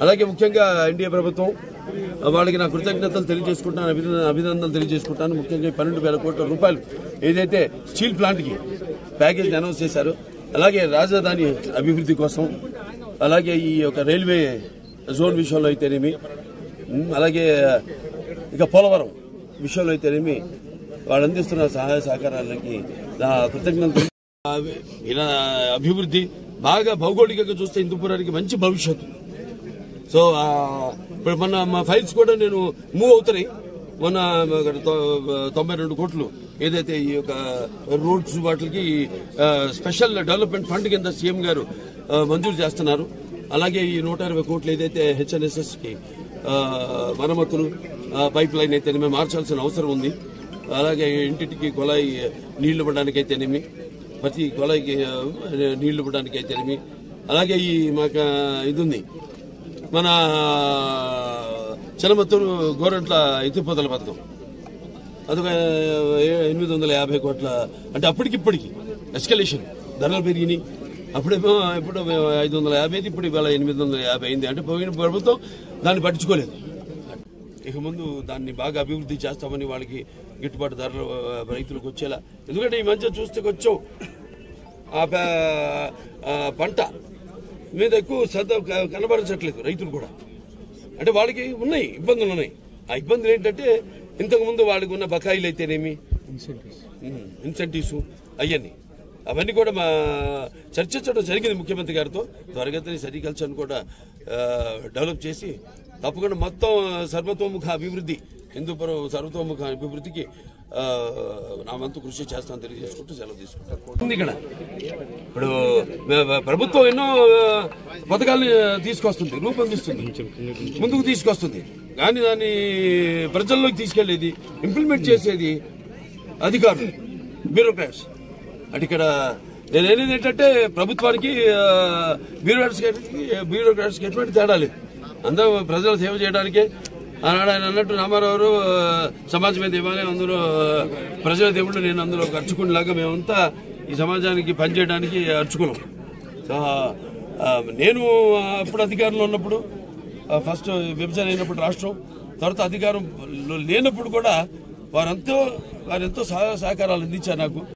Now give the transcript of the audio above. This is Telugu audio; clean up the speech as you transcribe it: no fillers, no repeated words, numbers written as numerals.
అలాగే ముఖ్యంగా ఎన్డీఏ ప్రభుత్వం వాళ్ళకి నా కృతజ్ఞతలు తెలియజేసుకుంటాను, అభినందనలు తెలియజేసుకుంటాను. ముఖ్యంగా 12,000 కోట్ల రూపాయలు ఏదైతే స్టీల్ ప్లాంట్కి ప్యాకేజ్ అనౌన్స్ చేశారో, అలాగే రాజధాని అభివృద్ధి కోసం, అలాగే ఈ యొక్క రైల్వే జోన్ విషయంలో అయితేనేమి, అలాగే ఇక పోలవరం విషయంలో అయితేనేమి వాళ్ళు అందిస్తున్న సహాయ సహకారాలకి నా కృతజ్ఞతలు. ఇలా అభివృద్ధి బాగా భౌగోళికంగా చూస్తే హిందూపురానికి మంచి భవిష్యత్తు. సో ఇప్పుడు మొన్న మా ఫైల్స్ కూడా నేను మూవ్ అవుతున్నాయి. మొన్న 92 కోట్లు ఏదైతే ఈ యొక్క రోడ్స్ వాటికి స్పెషల్ డెవలప్మెంట్ ఫండ్ కింద సీఎం గారు మంజూరు చేస్తున్నారు. అలాగే ఈ 120 కోట్లు ఏదైతే హెచ్ఎన్ఎస్ఎస్ కి మరమ్మతులు పైప్ లైన్ అయితేనేమి మార్చాల్సిన అవసరం ఉంది. అలాగే ఇంటింటికి కొలాయి నీళ్లు ఇవ్వడానికి అయితేనేమి, ప్రతి కొలాయికి నీళ్లు ఇవ్వడానికి అయితేనేమి, అలాగే ఈ మాకు ఇది ఉంది మన చిలమత్తూరు గోరంట్ల ఎత్తిపోతల పథకం, అదొక 850 కోట్ల. అంటే అప్పటికిప్పటికి ఎస్కలేషన్ ధరలు పెరిగినాయి. అప్పుడేమో ఇప్పుడు 550, ఇప్పుడు ఇవాళ 850 అయింది. అంటే పోయిన ప్రభుత్వం దాన్ని పట్టించుకోలేదు. ఇక ముందు దాన్ని బాగా అభివృద్ధి చేస్తామని వాళ్ళకి గిట్టుబాటు ధరలు రైతులకు వచ్చేలా. ఎందుకంటే ఈ మధ్య చూస్తే కొంచెం పంట మీద ఎక్కువ శ్రద్ధ కనబరచట్లేదు రైతులు కూడా. అంటే వాళ్ళకి ఉన్నాయి ఇబ్బందులు ఉన్నాయి. ఆ ఇబ్బందులు ఏంటంటే ఇంతకుముందు వాళ్ళకి ఉన్న బకాయిలు అయితేనేమి, ఇన్సెంటివ్స్ అవన్నీ కూడా మా చర్చించడం జరిగింది ముఖ్యమంత్రి గారితో. త్వరగతిని సెరికల్చర్ కూడా డెవలప్ చేసి తప్పకుండా మొత్తం సర్వతోముఖ అభివృద్ధి, హిందూపురం సర్వతోముఖ అభివృద్ధికి నా వంతు కృషి చేస్తాను తెలియజేసుకుంటూ సెలవు తీసుకుంటాను. ఇక్కడ ఇప్పుడు ప్రభుత్వం ఎన్నో పథకాలను తీసుకొస్తుంది, రూపొందిస్తుంది, ముందుకు తీసుకొస్తుంది. కానీ దాన్ని ప్రజల్లోకి తీసుకెళ్లేది, ఇంప్లిమెంట్ చేసేది అధికారులు, బ్యూరోక్రాట్స్. అంటే ఇక్కడ నేను అనేది ఏంటంటే ప్రభుత్వానికి బ్యూరోక్రాట్స్కి ఎటువంటి తేడా లేదు. అందరూ ప్రజల సేవ చేయడానికే. ఆనాడు ఆయన అన్నట్టు రామారావు సమాజమే దేవాలే, అందులో ప్రజల దేవుళ్ళు, నేను అందులో ఒక అర్చకునిలాగా మేమంతా ఈ సమాజానికి పనిచేయడానికి అర్చుకున్నాం. సో నేను అప్పుడు అధికారంలో ఉన్నప్పుడు, ఫస్ట్ విభజన అయినప్పుడు రాష్ట్రం, తర్వాత అధికారం లేనప్పుడు కూడా వారెంతో సహకారాలు అందించారు నాకు.